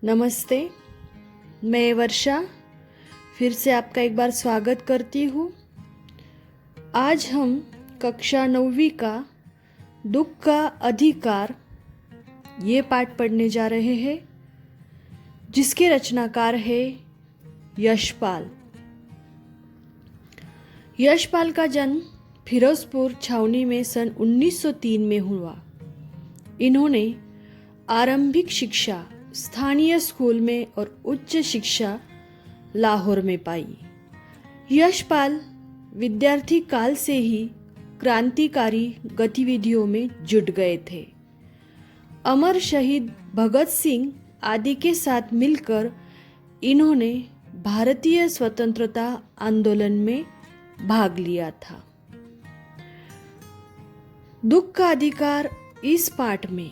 नमस्ते, मैं वर्षा फिर से आपका एक बार स्वागत करती हूँ। आज हम कक्षा 9वीं का दुख का अधिकार ये पाठ पढ़ने जा रहे हैं, जिसके रचनाकार है यशपाल। यशपाल का जन्म फिरोजपुर छावनी में सन 1903 में हुआ। इन्होंने आरंभिक शिक्षा स्थानीय स्कूल में और उच्च शिक्षा लाहौर में पाई। यशपाल विद्यार्थी काल से ही क्रांतिकारी गतिविधियों में जुट गए थे। अमर शहीद भगत सिंह आदि के साथ मिलकर इन्होंने भारतीय स्वतंत्रता आंदोलन में भाग लिया था। दुख का अधिकार इस पाठ में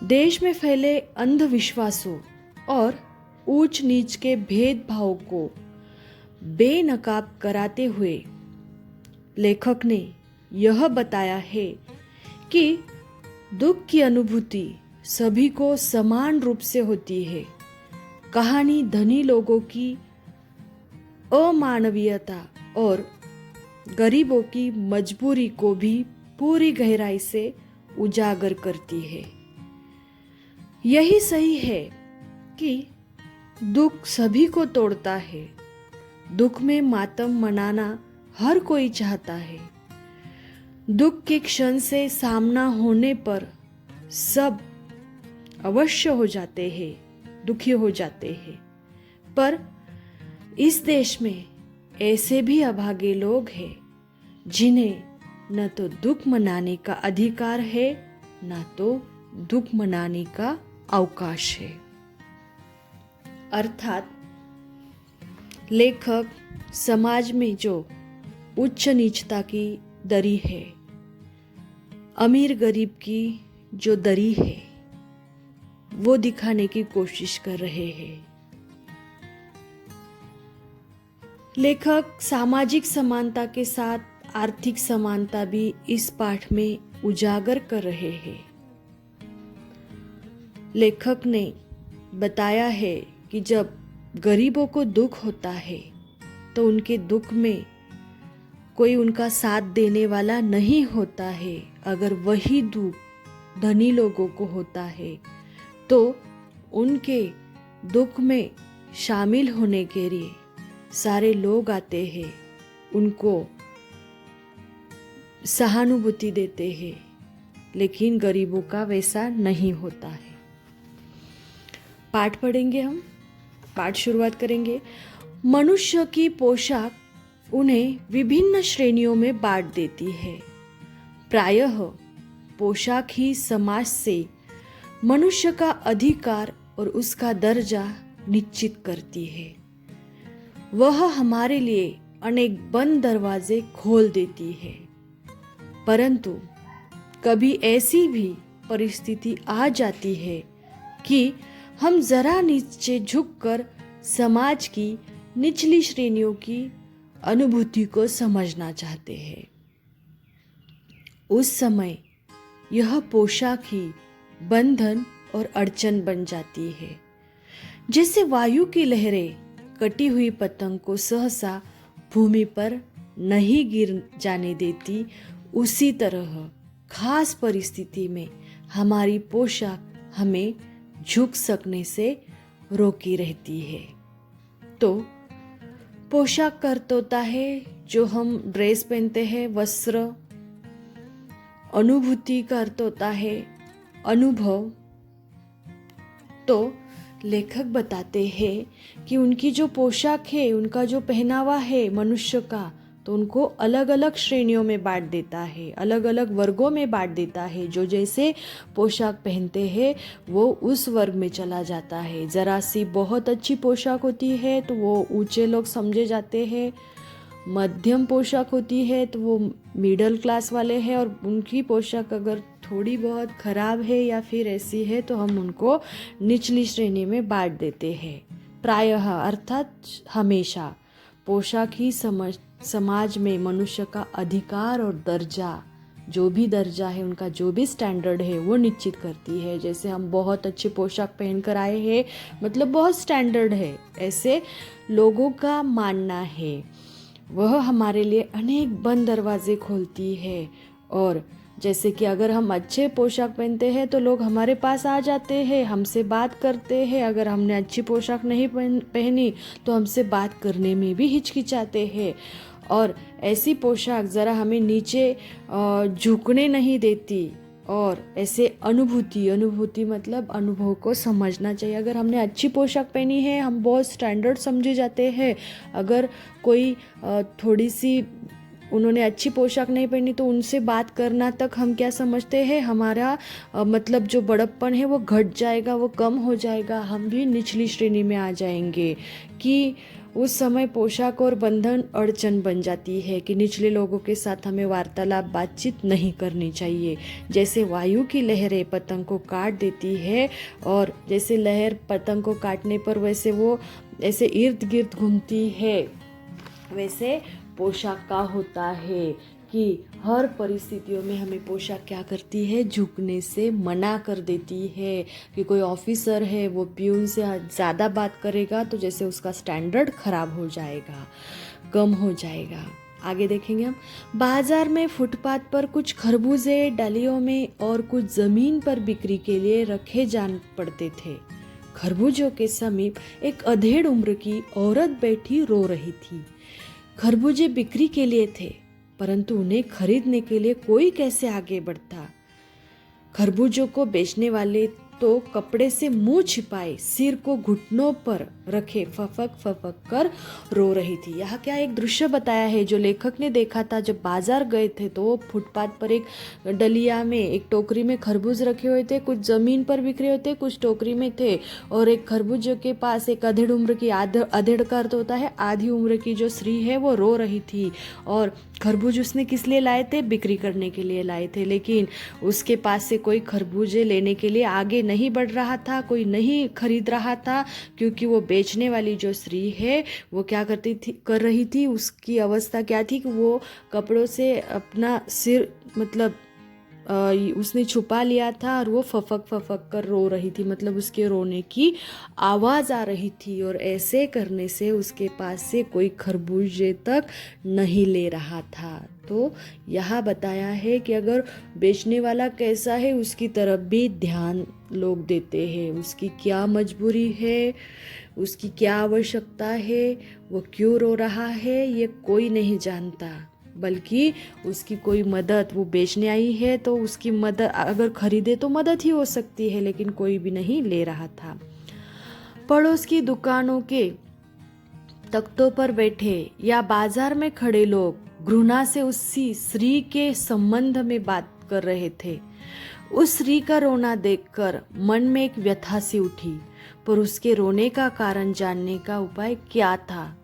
देश में फैले अंधविश्वासों और ऊंच नीच के भेदभाव को बेनकाब कराते हुए लेखक ने यह बताया है कि दुख की अनुभूति सभी को समान रूप से होती है। कहानी धनी लोगों की अमानवीयता और गरीबों की मजबूरी को भी पूरी गहराई से उजागर करती है। यही सही है कि दुख सभी को तोड़ता है। दुख में मातम मनाना हर कोई चाहता है। दुख के क्षण से सामना होने पर सब अवश्य हो जाते हैं, दुखी हो जाते हैं। पर इस देश में ऐसे भी अभागे लोग हैं जिन्हें न तो दुख मनाने का अधिकार है, न तो दुख मनाने का अवकाश है। अर्थात लेखक समाज में जो उच्च नीचता की दरी है, अमीर गरीब की जो दरी है, वो दिखाने की कोशिश कर रहे हैं। लेखक सामाजिक समानता के साथ आर्थिक समानता भी इस पाठ में उजागर कर रहे हैं। लेखक ने बताया है कि जब गरीबों को दुख होता है तो उनके दुख में कोई उनका साथ देने वाला नहीं होता है। अगर वही दुख धनी लोगों को होता है तो उनके दुख में शामिल होने के लिए सारे लोग आते हैं, उनको सहानुभूति देते हैं। लेकिन गरीबों का वैसा नहीं होता है। पाठ पढ़ेंगे हम। पाठ शुरुआत करेंगे। मनुष्य की पोशाक उन्हें विभिन्न श्रेणियों में बांट देती है। प्रायः पोशाक ही समाज से मनुष्य का अधिकार और उसका दर्जा निश्चित करती है। वह हमारे लिए अनेक बंद दरवाजे खोल देती है। परंतु कभी ऐसी भी परिस्थिति आ जाती है कि हम जरा नीचे झुककर समाज की निचली श्रेणियों की अनुभूति को समझना चाहते हैं। उस समय यह पोशाक ही बंधन और अड़चन बन जाती है। जैसे वायु की लहरें कटी हुई पतंग को सहसा भूमि पर नहीं गिर जाने देती, उसी तरह खास परिस्थिति में हमारी पोशाक हमें झुक सकने से रोकी रहती है। तो पोशाक का अर्थ होता है जो हम ड्रेस पहनते हैं, वस्त्र। अनुभूति का अर्थ होता है अनुभव। तो लेखक बताते हैं कि उनकी जो पोशाक है, उनका जो पहनावा है मनुष्य का, तो उनको अलग अलग श्रेणियों में बांट देता है, अलग अलग वर्गों में बांट देता है। जो जैसे पोशाक पहनते हैं वो उस वर्ग में चला जाता है। ज़रा सी बहुत अच्छी पोशाक होती है तो वो ऊंचे लोग समझे जाते हैं। मध्यम पोशाक होती है तो वो मिडिल क्लास वाले हैं। और उनकी पोशाक अगर थोड़ी बहुत खराब है या फिर ऐसी है तो हम उनको निचली श्रेणी में बांट देते हैं। प्रायः अर्थात हमेशा पोशाक ही समाज में मनुष्य का अधिकार और दर्जा जो भी दर्जा है, उनका जो भी स्टैंडर्ड है वो निश्चित करती है। जैसे हम बहुत अच्छे पोशाक पहन कर आए हैं, मतलब बहुत स्टैंडर्ड है, ऐसे लोगों का मानना है। वह हमारे लिए अनेक बंद दरवाजे खोलती है। और जैसे कि अगर हम अच्छे पोशाक पहनते हैं तो लोग हमारे पास आ जाते हैं, हमसे बात करते हैं। अगर हमने अच्छी पोशाक नहीं पहनी तो हमसे बात करने में भी हिचकिचाते हैं। और ऐसी पोशाक ज़रा हमें नीचे झुकने नहीं देती। और ऐसे अनुभूति मतलब अनुभव को समझना चाहिए। अगर हमने अच्छी पोशाक पहनी है, हम बहुत स्टैंडर्ड समझे जाते हैं। अगर कोई थोड़ी सी उन्होंने अच्छी पोशाक नहीं पहनी तो उनसे बात करना तक हम क्या समझते हैं, हमारा मतलब जो बड़प्पन है वो घट जाएगा, वो कम हो जाएगा, हम भी निचली श्रेणी में आ जाएंगे। कि उस समय पोशाक और बंधन अड़चन बन जाती है कि निचले लोगों के साथ हमें वार्तालाप बातचीत नहीं करनी चाहिए। जैसे वायु की लहरें पतंग को काट देती है, और जैसे लहर पतंग को काटने पर वैसे वो ऐसे इर्द गिर्द घूमती है, वैसे पोशाक का होता है कि हर परिस्थितियों में हमें पोशाक क्या करती है, झुकने से मना कर देती है। कि कोई ऑफिसर है, वो प्यून से ज़्यादा बात करेगा तो जैसे उसका स्टैंडर्ड खराब हो जाएगा, कम हो जाएगा। आगे देखेंगे हम। बाजार में फुटपाथ पर कुछ खरबूजे डालियों में और कुछ ज़मीन पर बिक्री के लिए रखे जान पड़ते थे। खरबूजों के समीप एक अधेड़ उम्र की औरत बैठी रो रही थी। खरबूजे बिक्री के लिए थे, परंतु उन्हें खरीदने के लिए कोई कैसे आगे बढ़ता। खरबूजों को बेचने वाले तो कपड़े से मुंह छिपाए सिर को घुटनों पर रखे फफक कर रो रही थी। यह क्या एक दृश्य बताया है जो लेखक ने देखा था। जब बाजार गए थे तो फुटपाथ पर एक डलिया में, एक टोकरी में खरबूज रखे हुए थे, कुछ जमीन पर बिखरे हुए थे, कुछ टोकरी में थे। और एक खरबूजों के पास एक अधेड़ उम्र की, अधेड़ का अर्थ होता है आधी उम्र की जो स्त्री है, वो रो रही थी। और खरबूज उसने किस लिए लाए थे? बिक्री करने के लिए लाए थे। लेकिन उसके पास से कोई खरबूजे लेने के लिए आगे नहीं बढ़ रहा था, कोई नहीं खरीद रहा था, क्योंकि वो बेचने वाली जो स्त्री है वो क्या कर रही थी, उसकी अवस्था क्या थी कि वो कपड़ों से अपना सिर मतलब उसने छुपा लिया था और वो फफक कर रो रही थी, मतलब उसके रोने की आवाज़ आ रही थी। और ऐसे करने से उसके पास से कोई खरबूजे तक नहीं ले रहा था। तो यह बताया है कि अगर बेचने वाला कैसा है उसकी तरफ भी ध्यान लोग देते हैं। उसकी क्या मजबूरी है, उसकी क्या आवश्यकता है, वो क्यों रो रहा है, ये कोई नहीं जानता। बल्कि उसकी कोई मदद, वो बेचने आई है तो उसकी मदद अगर खरीदे तो मदद ही हो सकती है, लेकिन कोई भी नहीं ले रहा था। पड़ोस की दुकानों के तख्तों पर बैठे या बाजार में खड़े लोग घृणा से उसी स्त्री के संबंध में बात कर रहे थे। उस स्त्री का रोना देखकर मन में एक व्यथा सी उठी, पर उसके रोने का कारण जानने का उपाय क्या था?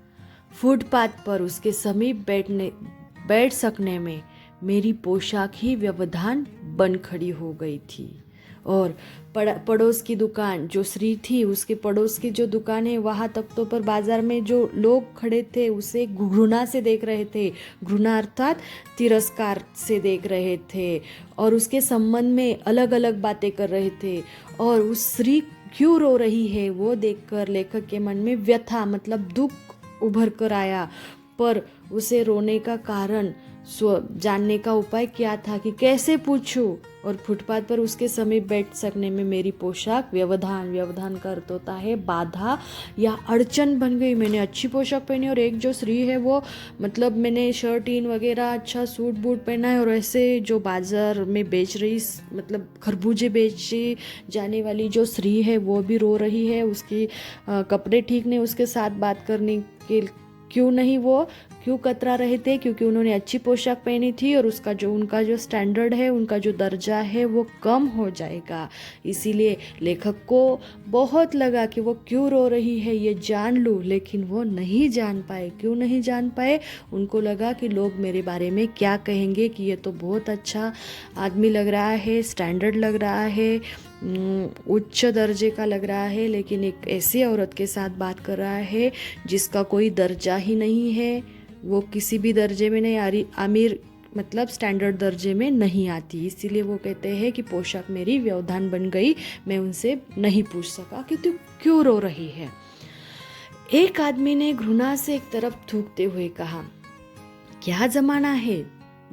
फुटपाथ पर उसके समीप बैठ सकने में मेरी पोशाक ही व्यवधान बन खड़ी हो गई थी। और पड़ोस की दुकान जो स्त्री थी, उसके पड़ोस की जो दुकान है, वहाँ तख्तों पर बाजार में जो लोग खड़े थे उसे घृणा से देख रहे थे। घृणा अर्थात तिरस्कार से देख रहे थे और उसके संबंध में अलग अलग बातें कर रहे थे। और उस स्त्री क्यों रो रही है वो देखकर लेखक के मन में व्यथा मतलब दुख उभर कर आया। पर उसे रोने का कारण जानने का उपाय क्या था कि कैसे पूछूं। और फुटपाथ पर उसके समीप बैठ सकने में मेरी पोशाक व्यवधान का अर्थ होता है बाधा या अड़चन बन गई। मैंने अच्छी पोशाक पहनी और एक जो स्त्री है वो मतलब मैंने शर्ट इन वगैरह अच्छा सूट बूट पहना है, और ऐसे जो बाजार में बेच रही मतलब खरबूजे बेची जाने वाली जो स्त्री है वो भी रो रही है। उसकी कपड़े ठीक नहीं, उसके साथ बात करने के क्यों कतरा रहे थे? क्योंकि उन्होंने अच्छी पोशाक पहनी थी और उनका जो स्टैंडर्ड है, उनका जो दर्जा है वो कम हो जाएगा। इसीलिए लेखक को बहुत लगा कि वो क्यों रो रही है ये जान लूं, लेकिन वो नहीं जान पाए। क्यों नहीं जान पाए? उनको लगा कि लोग मेरे बारे में क्या कहेंगे, कि ये तो बहुत अच्छा आदमी लग रहा है, स्टैंडर्ड लग रहा है, उच्च दर्जे का लग रहा है, लेकिन एक ऐसी औरत के साथ बात कर रहा है जिसका कोई दर्जा ही नहीं है, वो किसी भी दर्जे में नहीं, अमीर मतलब स्टैंडर्ड दर्जे में नहीं आती, इसीलिए वो कहते हैं कि पोशाक मेरी व्यवधान बन गई, मैं उनसे नहीं पूछ सका कि तू क्यों रो रही है। एक आदमी ने घृणा से एक तरफ थूकते हुए कहा, क्या जमाना है,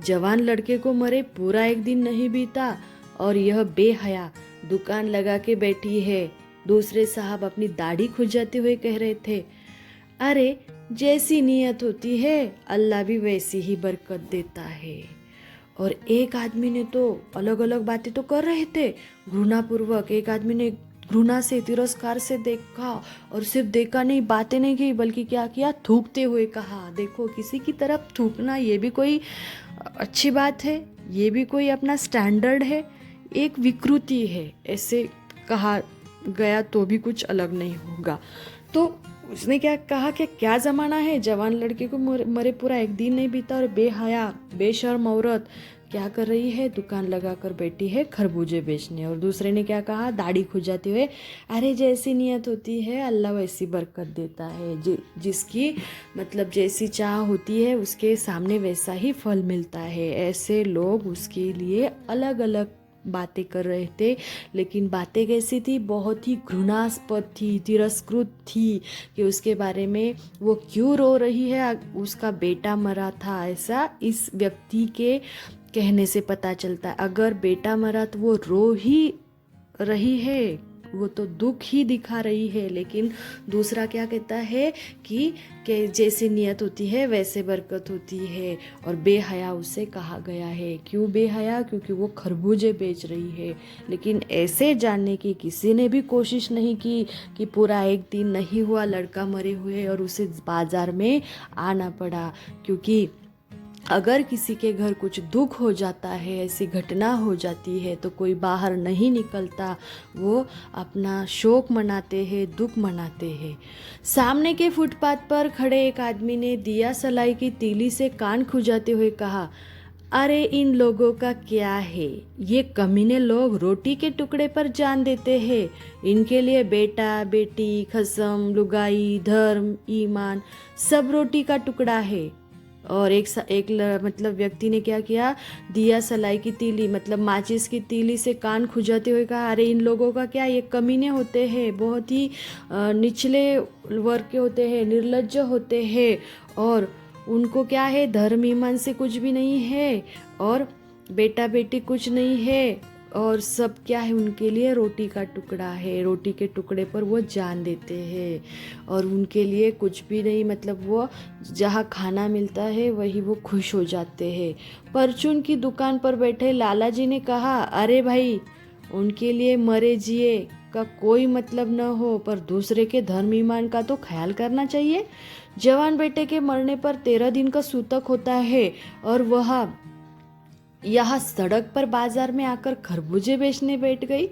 जवान लड़के को मरे पूरा एक दिन नहीं बीता और यह बेहया दुकान लगा के बैठी है। दूसरे साहब अपनी दाढ़ी खुजाते हुए कह रहे थे, अरे जैसी नीयत होती है अल्लाह भी वैसी ही बरकत देता है। और एक आदमी ने तो अलग अलग बातें तो कर रहे थे घृणापूर्वक, एक आदमी ने घृणा से तिरस्कार से देखा और सिर्फ देखा नहीं, बातें नहीं की, बल्कि क्या किया, थूकते हुए कहा। देखो, किसी की तरफ थूकना ये भी कोई अच्छी बात है, ये भी कोई अपना स्टैंडर्ड है, एक विकृति है, ऐसे कहा गया तो भी कुछ अलग नहीं होगा। तो उसने क्या कहा कि क्या ज़माना है, जवान लड़के को मरे पूरा एक दिन नहीं बीता और बेहया बेशर्म औरत क्या कर रही है, दुकान लगा कर बैठी है खरबूजे बेचने। और दूसरे ने क्या कहा, दाढ़ी खुजाते हुए, अरे जैसी नियत होती है अल्लाह वैसी बरकत देता है, जिसकी मतलब जैसी चाह होती है उसके सामने वैसा ही फल मिलता है। ऐसे लोग उसके लिए अलग अलग बातें कर रहे थे, लेकिन बातें कैसी थी, बहुत ही घृणास्पद थी, तिरस्कृत थी कि उसके बारे में वो क्यों रो रही है, उसका बेटा मरा था, ऐसा इस व्यक्ति के कहने से पता चलता है। अगर बेटा मरा तो वो रो ही रही है, वो तो दुख ही दिखा रही है, लेकिन दूसरा क्या कहता है कि जैसी नियत होती है वैसे बरकत होती है। और बेहया उसे कहा गया है। क्यों बेहया? क्योंकि वो खरबूजे बेच रही है। लेकिन ऐसे जानने की किसी ने भी कोशिश नहीं की कि पूरा एक दिन नहीं हुआ लड़का मरे हुए और उसे बाजार में आना पड़ा। क्योंकि अगर किसी के घर कुछ दुख हो जाता है, ऐसी घटना हो जाती है, तो कोई बाहर नहीं निकलता, वो अपना शोक मनाते हैं, दुख मनाते हैं। सामने के फुटपाथ पर खड़े एक आदमी ने दिया सलाई की तीली से कान खुजाते हुए कहा, अरे इन लोगों का क्या है, ये कमीने लोग रोटी के टुकड़े पर जान देते हैं। इनके लिए बेटा बेटी, खसम, लुगाई, धर्म, ईमान सब रोटी का टुकड़ा है। और मतलब व्यक्ति ने क्या किया, दिया सलाई की तीली मतलब माचिस की तीली से कान खुजाते हुए कहा, अरे इन लोगों का क्या, ये कमीने होते हैं, बहुत ही निचले वर्ग के होते हैं, निर्लज्ज होते हैं, और उनको क्या है, धर्म ईमान से कुछ भी नहीं है, और बेटा बेटी कुछ नहीं है, और सब क्या है, उनके लिए रोटी का टुकड़ा है, रोटी के टुकड़े पर वो जान देते हैं, और उनके लिए कुछ भी नहीं, मतलब वो जहाँ खाना मिलता है वही वो खुश हो जाते हैं। परचून की दुकान पर बैठे लाला जी ने कहा, अरे भाई, उनके लिए मरे जिए का कोई मतलब न हो, पर दूसरे के धर्म ईमान का तो ख्याल करना चाहिए। जवान बेटे के मरने पर 13 दिन का सूतक होता है, और वह यहाँ सड़क पर बाजार में आकर खरबूजे बेचने बैठ गई।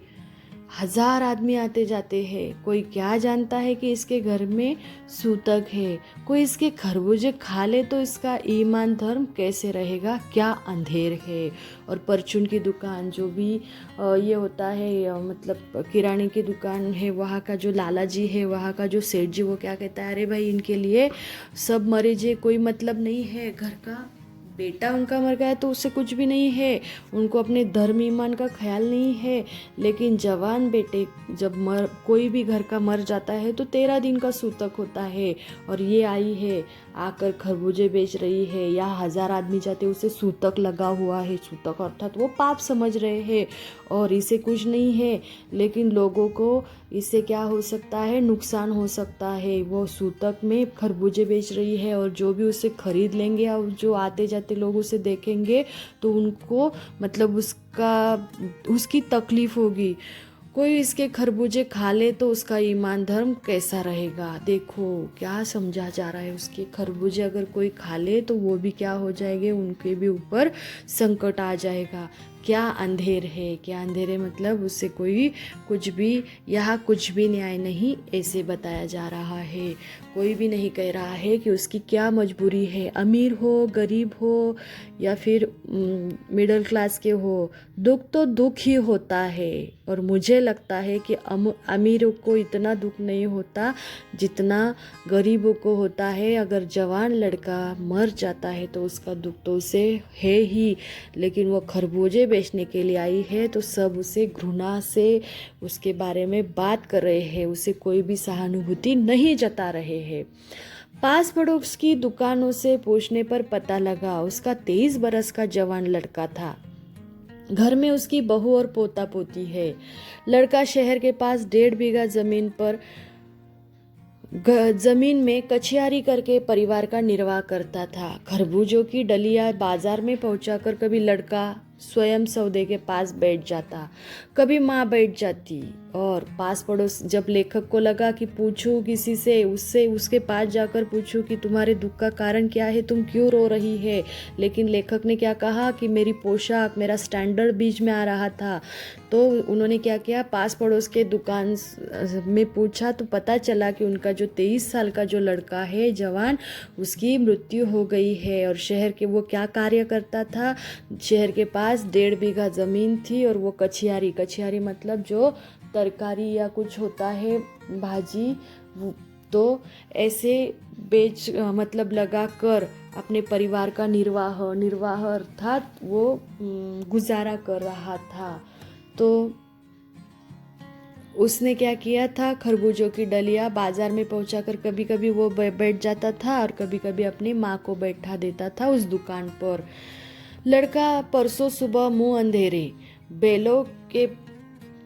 1000 आदमी आते जाते हैं, कोई क्या जानता है कि इसके घर में सूतक है, कोई इसके खरबूजे खा ले तो इसका ईमान धर्म कैसे रहेगा, क्या अंधेर है। और परचून की दुकान जो भी ये होता है, मतलब किराने की दुकान है, वहाँ का जो लाला जी है, वहाँ का जो सेठ जी, वो क्या कहता है, अरे भाई, इनके लिए सब मरे जे कोई मतलब नहीं है, घर का बेटा उनका मर गया तो उससे कुछ भी नहीं है, उनको अपने धर्म ईमान का ख्याल नहीं है। लेकिन जवान बेटे जब कोई भी घर का मर जाता है तो 13 दिन का सूतक होता है, और ये आई है आकर खरबूजे बेच रही है, या 1000 आदमी जाते उसे सूतक लगा हुआ है, सूतक अर्थात वो पाप समझ रहे हैं, और इसे कुछ नहीं है, लेकिन लोगों को इससे क्या हो सकता है, नुकसान हो सकता है। वो सूतक में खरबूजे बेच रही है, और जो भी उसे खरीद लेंगे और जो आते जाते लोग उसे देखेंगे तो उनको मतलब उसकी तकलीफ होगी। कोई इसके खरबूजे खा ले तो उसका ईमान धर्म कैसा रहेगा। देखो क्या समझा जा रहा है, उसके खरबूजे अगर कोई खा ले तो वो भी क्या हो जाएंगे, उनके भी ऊपर संकट आ जाएगा। क्या अंधेर है, क्या अंधेर है मतलब उससे कोई कुछ भी, यहाँ कुछ भी न्याय नहीं ऐसे बताया जा रहा है। कोई भी नहीं कह रहा है कि उसकी क्या मजबूरी है, अमीर हो, गरीब हो या फिर मिडिल क्लास के हो, दुख तो दुख ही होता है। और मुझे लगता है कि अमीरों को इतना दुख नहीं होता जितना गरीबों को होता है। अगर जवान लड़का मर जाता है तो उसका दुख तो उसे है ही, लेकिन वो खरबूजे बेचने के लिए आई है तो सब उसे घृणा से उसके बारे में बात कर रहे हैं, उसे कोई भी सहानुभूति नहीं जता रहे हैं। पास पड़ोस की दुकानों से पूछने पर पता लगा उसका 23 बरस का जवान लड़का था। घर में उसकी बहू और पोता पोती है। लड़का शहर के पास 1.5 बीघा जमीन में कछियारी करके परिवार का निर्वाह करता था। खरबूजों की डलिया बाजार में पहुंचाकर कभी लड़का स्वयं सौदे के पास बैठ जाता, कभी माँ बैठ जाती। और पास पड़ोस जब लेखक को लगा कि पूछूं किसी से, उससे उसके पास जाकर पूछूं कि तुम्हारे दुख का कारण क्या है, तुम क्यों रो रही है, लेकिन लेखक ने क्या कहा कि मेरी पोशाक, मेरा स्टैंडर्ड बीच में आ रहा था। तो उन्होंने क्या किया, पास पड़ोस के दुकान में पूछा तो पता चला कि उनका जो 23 साल का जो लड़का है जवान, उसकी मृत्यु हो गई है। और शहर के वो क्या कार्य करता था, शहर के पास 1.5 बीघा ज़मीन थी और वो कछियारी मतलब जो तरकारी या कुछ होता है भाजी, तो ऐसे बेच मतलब लगा कर अपने परिवार का निर्वाह अर्थात वो गुजारा कर रहा था। तो उसने क्या किया था, खरबूजों की डलिया बाजार में पहुंचाकर कभी कभी वो बैठ जाता था और कभी कभी अपनी माँ को बैठा देता था उस दुकान पर। लड़का परसों सुबह मुंह अंधेरे बेलों के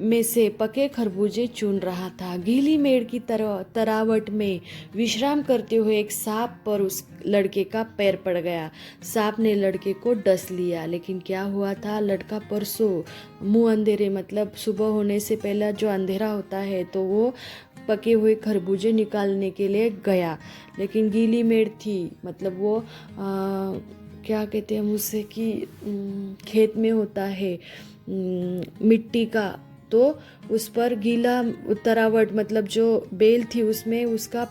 में से पके खरबूजे चुन रहा था। गीली मेड़ की तरावट में विश्राम करते हुए एक सांप पर उस लड़के का पैर पड़ गया। सांप ने लड़के को डस लिया। लेकिन क्या हुआ था, लड़का परसों मुंह अंधेरे मतलब सुबह होने से पहले जो अंधेरा होता है तो वो पके हुए खरबूजे निकालने के लिए गया, लेकिन गीली मेड़ थी, मतलब वो क्या कहते हैं हम उसे कि खेत में होता है मिट्टी का, तो उस पर गीला तरावट मतलब जो बेल थी उसमें उसका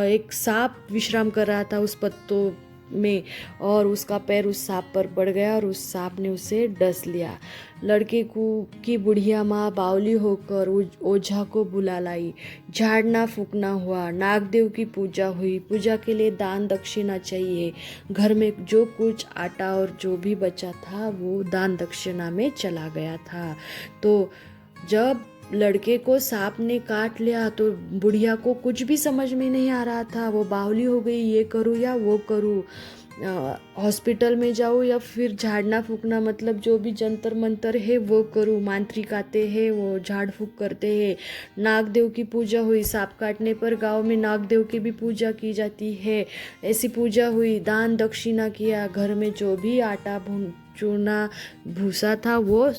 एक सांप विश्राम कर रहा था उस पत्तों में, और उसका पैर उस सांप पर पड़ गया और उस सांप ने उसे डस लिया। लड़के को की बुढ़िया माँ बावली होकर ओझा को बुला लाई। झाड़ना फूकना हुआ, नागदेव की पूजा हुई। पूजा के लिए दान दक्षिणा चाहिए। घर में जो कुछ आटा और जो भी बचा था वो दान दक्षिणा में चला गया था। तो जब लड़के को सांप ने काट लिया तो बुढ़िया को कुछ भी समझ में नहीं आ रहा था। वो बावली हो गई, ये करूँ या वो करूँ, हॉस्पिटल में जाऊँ या फिर झाड़ना फूकना मतलब जो भी जंतर मंतर है वो करूँ। मांत्रिक आते हैं, वो झाड़ फूक करते हैं। नागदेव की पूजा हुई, सांप काटने पर गांव में नागदेव की भी पूजा की जाती है, ऐसी पूजा हुई। दान दक्षिणा किया। घर में जो भी आटा चूना भूसा था वो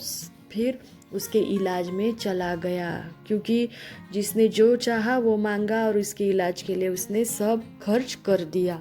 फिर उसके इलाज में चला गया, क्योंकि जिसने जो चाहा वो मांगा और उसके इलाज के लिए उसने सब खर्च कर दिया।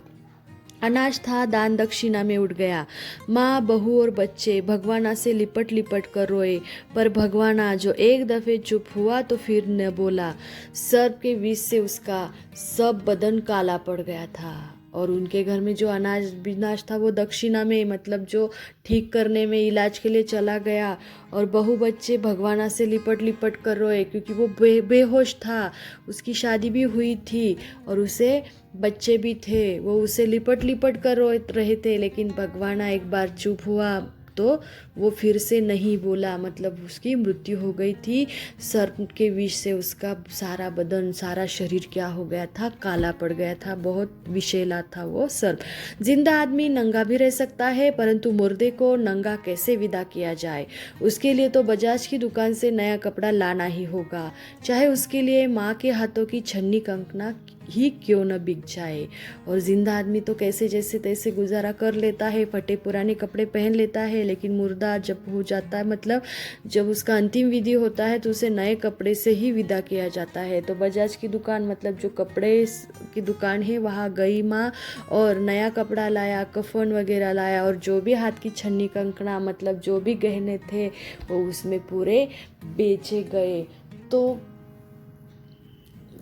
अनाज था, दान दक्षिणा में उठ गया। माँ, बहू और बच्चे भगवाना से लिपट लिपट कर रोए, पर भगवाना जो एक दफे चुप हुआ तो फिर न बोला। सर्प के विष से उसका सब बदन काला पड़ गया था। और उनके घर में जो अनाज था वो दक्षिणा में मतलब जो ठीक करने में इलाज के लिए चला गया। और बहू बच्चे भगवाना से लिपट लिपट कर रोए, क्योंकि वो बेहोश था। उसकी शादी भी हुई थी और उसे बच्चे भी थे, वो उसे लिपट लिपट कर रो रहे थे। लेकिन भगवाना एक बार चुप हुआ तो वो फिर से नहीं बोला, मतलब उसकी मृत्यु हो गई थी। सर्प के विष से उसका सारा बदन, सारा शरीर क्या हो गया था, काला पड़ गया था। बहुत विषैला था वो सर्प। जिंदा आदमी नंगा भी रह सकता है, परंतु मुर्दे को नंगा कैसे विदा किया जाए, उसके लिए तो बजाज की दुकान से नया कपड़ा लाना ही होगा, चाहे उसके लिए माँ के हाथों की छन्नी कंकना ही क्यों न बिक जाए। और जिंदा आदमी तो कैसे जैसे तैसे गुजारा कर लेता है, फटे पुराने कपड़े पहन लेता है, लेकिन मुर्दा जब हो जाता है, मतलब जब उसका अंतिम विधि होता है तो उसे नए कपड़े से ही विदा किया जाता है। तो बजाज की दुकान, मतलब जो कपड़े की दुकान है, वहाँ गई माँ और नया कपड़ा लाया, कफन वगैरह लाया, और जो भी हाथ की छन्नी कंकड़ा, मतलब जो भी गहने थे वो उसमें पूरे बेचे गए। तो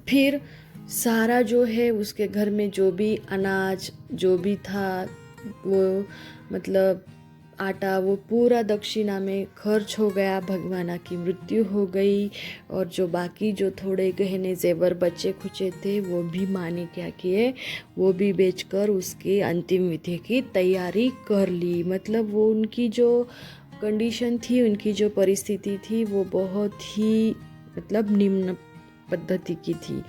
फिर सारा जो है उसके घर में जो भी अनाज जो भी था, वो मतलब आटा, वो पूरा दक्षिणा में खर्च हो गया। भगवाना की मृत्यु हो गई, और जो बाकी जो थोड़े गहने जेवर बचे खुचे थे वो भी माँ ने क्या किए, वो भी बेचकर उसकी अंतिम विधि की तैयारी कर ली। मतलब वो उनकी जो कंडीशन थी, उनकी जो परिस्थिति थी, वो बहुत ही मतलब निम्न पद्धति की थी।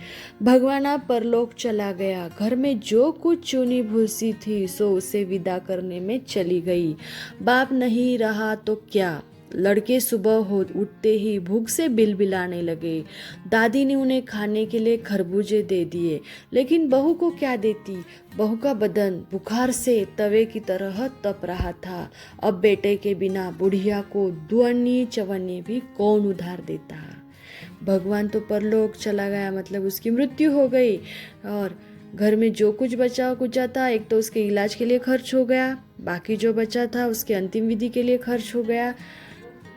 भगवाना परलोक चला गया। घर में जो कुछ चुनी भूसी थी सो उसे विदा करने में चली गई। बाप नहीं रहा तो क्या, लड़के सुबह हो उठते ही भूख से बिलबिलाने लगे। दादी ने उन्हें खाने के लिए खरबूजे दे दिए, लेकिन बहू को क्या देती। बहू का बदन बुखार से तवे की तरह तप रहा था। अब बेटे के बिना बुढ़िया को दुअन्नी चवन्नी भी कौन उधार देता। भगवान तो परलोक चला गया, मतलब उसकी मृत्यु हो गई, और घर में जो कुछ बचा कुचा था, एक तो उसके इलाज के लिए खर्च हो गया, बाकी जो बचा था उसके अंतिम विधि के लिए खर्च हो गया।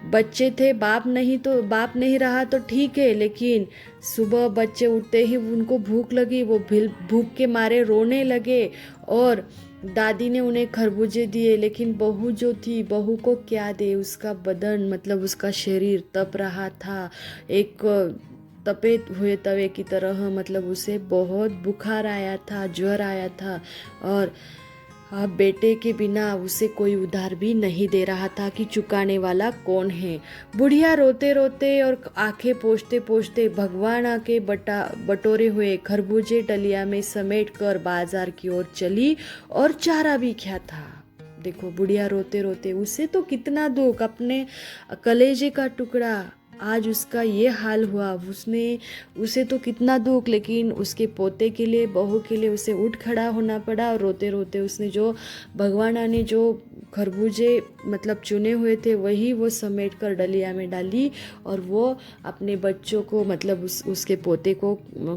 बच्चे थे, बाप नहीं रहा तो ठीक है, लेकिन सुबह बच्चे उठते ही उनको भूख लगी, वो भूख के मारे रोने लगे, और दादी ने उन्हें खरबूजे दिए, लेकिन बहू जो थी, बहू को क्या दे। उसका बदन, मतलब उसका शरीर तप रहा था, एक तपे हुए तवे की तरह, मतलब उसे बहुत बुखार आया था, ज्वर आया था, और अब बेटे के बिना उसे कोई उधार भी नहीं दे रहा था कि चुकाने वाला कौन है। बुढ़िया रोते रोते और आंखें पोंछते पोंछते भगवान आके बटोरे हुए खरबूजे डलिया में समेट कर बाजार की ओर चली, और चारा भी क्या था। देखो, बुढ़िया रोते रोते, उसे तो कितना दुख, अपने कलेजे का टुकड़ा आज उसका ये हाल हुआ, उसे तो कितना दुख, लेकिन उसके पोते के लिए, बहू के लिए उसे उठ खड़ा होना पड़ा। और रोते रोते उसने जो भगवाना ने जो खरबूजे मतलब चुने हुए थे वही वो समेट कर डलिया में डाली, और वो अपने बच्चों को, मतलब उसके पोते को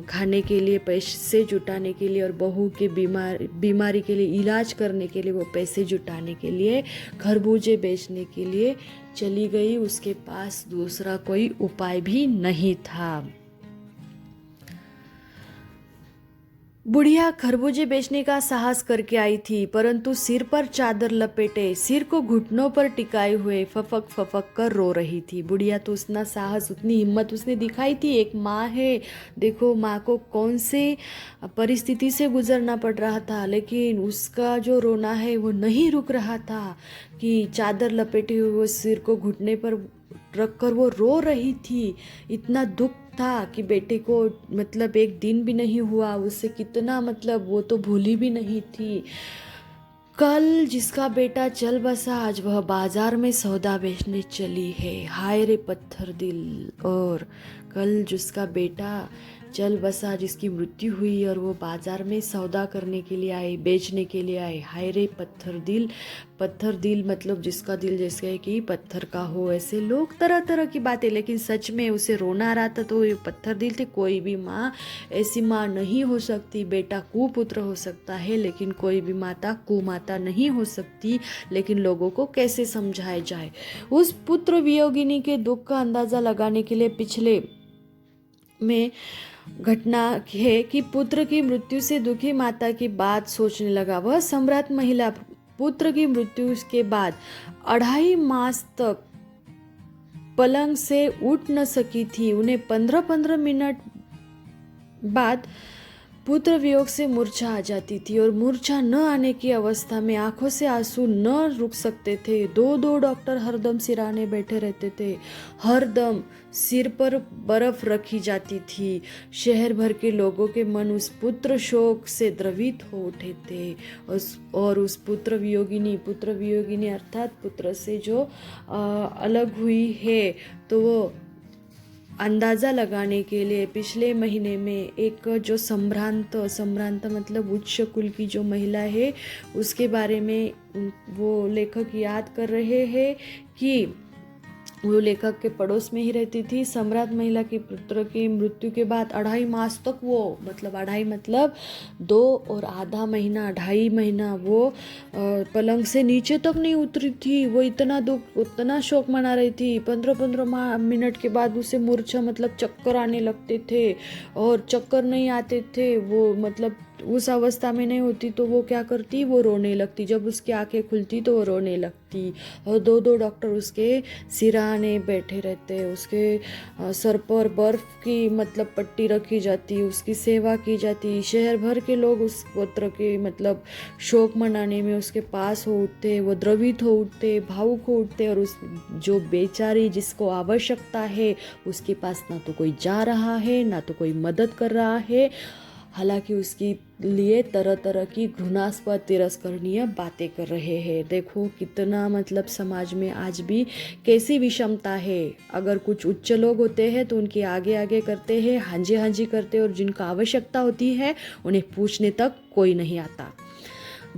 खाने के लिए पैसे जुटाने के लिए, और बहू के बीमारी के लिए इलाज करने के लिए वो पैसे जुटाने के लिए, खरबूजे बेचने के लिए चली गई। उसके पास दूसरा कोई उपाय भी नहीं था। बुढ़िया खरबूजे बेचने का साहस करके आई थी, परंतु सिर पर चादर लपेटे, सिर को घुटनों पर टिकाए हुए फफक फफक कर रो रही थी। बुढ़िया तो उतना साहस, उतनी हिम्मत उसने दिखाई थी। एक माँ है, देखो माँ को कौन से परिस्थिति से गुजरना पड़ रहा था, लेकिन उसका जो रोना है वो नहीं रुक रहा था, कि चादर लपेटे हुए वो सिर को घुटने पर रखकर वो रो रही थी। इतना दुख था कि बेटे को मतलब एक दिन भी नहीं हुआ, उससे कितना, मतलब वो तो भूली भी नहीं थी। कल जिसका बेटा चल बसा, आज वह बाजार में सौदा बेचने चली है। हाय रे पत्थर दिल। और कल जिसका बेटा चल बसा, जिसकी मृत्यु हुई, और वो बाजार में सौदा करने के लिए आए, बेचने के लिए आए। हाय रे पत्थर दिल। पत्थर दिल मतलब जिसका दिल जैसे कि पत्थर का हो। ऐसे लोग तरह तरह की बातें, लेकिन सच में उसे रोना आ रहा था तो ये पत्थर दिल थे। कोई भी माँ ऐसी माँ नहीं हो सकती। बेटा कुपुत्र हो सकता है, लेकिन कोई भी माता कुमाता नहीं हो सकती। लेकिन लोगों को कैसे समझाया जाए। उस पुत्र वियोगिनी के दुख का अंदाजा लगाने के लिए पिछले में घटना है कि पुत्र की मृत्यु से दुखी माता की बात सोचने लगा। वह सम्राट महिला पुत्र की मृत्यु के बाद 2.5 मास तक पलंग से उठ न सकी थी। उन्हें 15-15 मिनट बाद पुत्र वियोग से मूर्छा आ जाती थी, और मूर्छा न आने की अवस्था में आंखों से आंसू न रुक सकते थे। 2 डॉक्टर हरदम सिराने बैठे रहते थे। हरदम सिर पर बर्फ रखी जाती थी। शहर भर के लोगों के मन उस पुत्र शोक से द्रवित हो उठे थे। और उस पुत्र वियोगिनी अर्थात पुत्र से जो अलग हुई है, तो वो अंदाज़ा लगाने के लिए पिछले महीने में एक जो सम्भ्रांत मतलब उच्च कुल की जो महिला है उसके बारे में वो लेखक याद कर रहे हैं कि वो लेखक के पड़ोस में ही रहती थी। सम्राट महिला के पुत्र की मृत्यु के बाद 2.5 मास तक वो मतलब 2.5 महीना वो पलंग से नीचे तक नहीं उतरी थी। वो इतना दुख उतना शोक मना रही थी। 15 मिनट के बाद उसे मूर्छा मतलब चक्कर आने लगते थे और चक्कर नहीं आते थे वो मतलब उस अवस्था में नहीं होती तो वो क्या करती, वो रोने लगती। जब उसकी आंखें खुलती तो वो रोने लगती और 2 डॉक्टर उसके सिरहाने बैठे रहते। उसके सर पर बर्फ की मतलब पट्टी रखी जाती, उसकी सेवा की जाती। शहर भर के लोग उस पुत्र के मतलब शोक मनाने में उसके पास हो उठते। वो द्रवित हो उठते, भावुक हो उठते और उस जो बेचारी जिसको आवश्यकता है उसके पास ना तो कोई जा रहा है ना तो कोई मदद कर रहा है। हालांकि उसकी लिए तरह तरह की घृणास्पद तिरस्करणीय बातें कर रहे हैं। देखो कितना मतलब समाज में आज भी कैसी विषमता है। अगर कुछ उच्च लोग होते हैं तो उनके आगे आगे करते हैं, हाँ जी करते हैं और जिनको आवश्यकता होती है उन्हें पूछने तक कोई नहीं आता।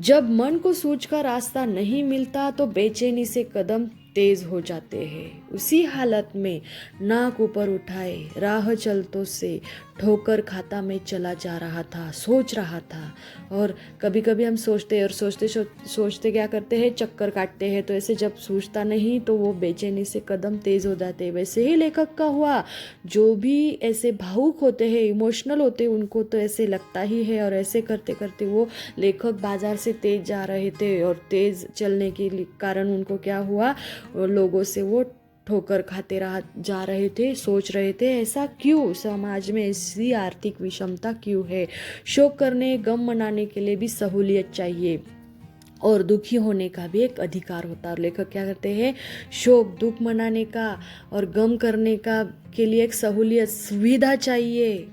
जब मन को सूझकर रास्ता नहीं मिलता तो बेचैनी से कदम तेज हो जाते हैं। उसी हालत में नाक ऊपर उठाए राह चलतों से ठोकर खाता मैं चला जा रहा था, सोच रहा था। और कभी कभी हम सोचते और सोचते क्या करते हैं, चक्कर काटते हैं। तो ऐसे जब सूझता नहीं तो वो बेचैनी से कदम तेज हो जाते हैं। वैसे ही लेखक का हुआ, जो भी ऐसे भावुक होते हैं, इमोशनल होते हैं, उनको तो ऐसे लगता ही है। और ऐसे करते करते वो लेखक बाजार से तेज जा रहे थे और तेज चलने के कारण उनको क्या हुआ, लोगों से वो ठोकर खाते जा रहे थे। सोच रहे थे ऐसा क्यों, समाज में ऐसी आर्थिक विषमता क्यों है। शोक करने गम मनाने के लिए भी सहूलियत चाहिए और दुखी होने का भी एक अधिकार होता है। और लेखक क्या करते हैं, शोक दुख मनाने का और गम करने का के लिए एक सहूलियत सुविधा चाहिए,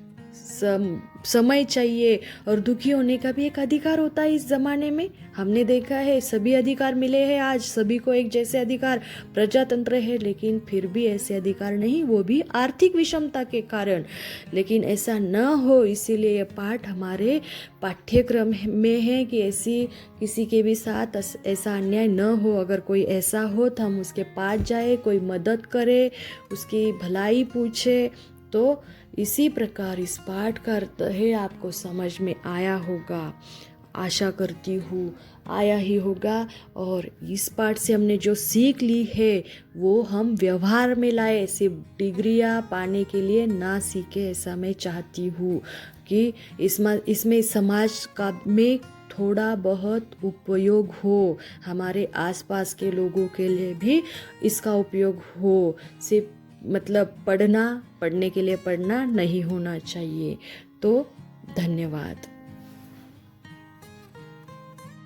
समय चाहिए और दुखी होने का भी एक अधिकार होता है। इस जमाने में हमने देखा है सभी अधिकार मिले हैं, आज सभी को एक जैसे अधिकार, प्रजातंत्र है, लेकिन फिर भी ऐसे अधिकार नहीं, वो भी आर्थिक विषमता के कारण। लेकिन ऐसा न हो इसीलिए यह पाठ हमारे पाठ्यक्रम में है कि ऐसी किसी के भी साथ ऐसा अन्याय न हो। अगर कोई ऐसा हो तो हम उसके पास जाए, कोई मदद करे, उसकी भलाई पूछे। तो इसी प्रकार इस पाठ का अर्थ है आपको समझ में आया होगा, आशा करती हूँ आया ही होगा। और इस पाठ से हमने जो सीख ली है वो हम व्यवहार में लाए, सिर्फ डिग्रियाँ पाने के लिए ना सीखे। ऐसा मैं चाहती हूँ कि इसमें समाज का में थोड़ा बहुत उपयोग हो, हमारे आसपास के लोगों के लिए भी इसका उपयोग हो। सिर्फ मतलब पढ़ने के लिए पढ़ना नहीं होना चाहिए। तो धन्यवाद।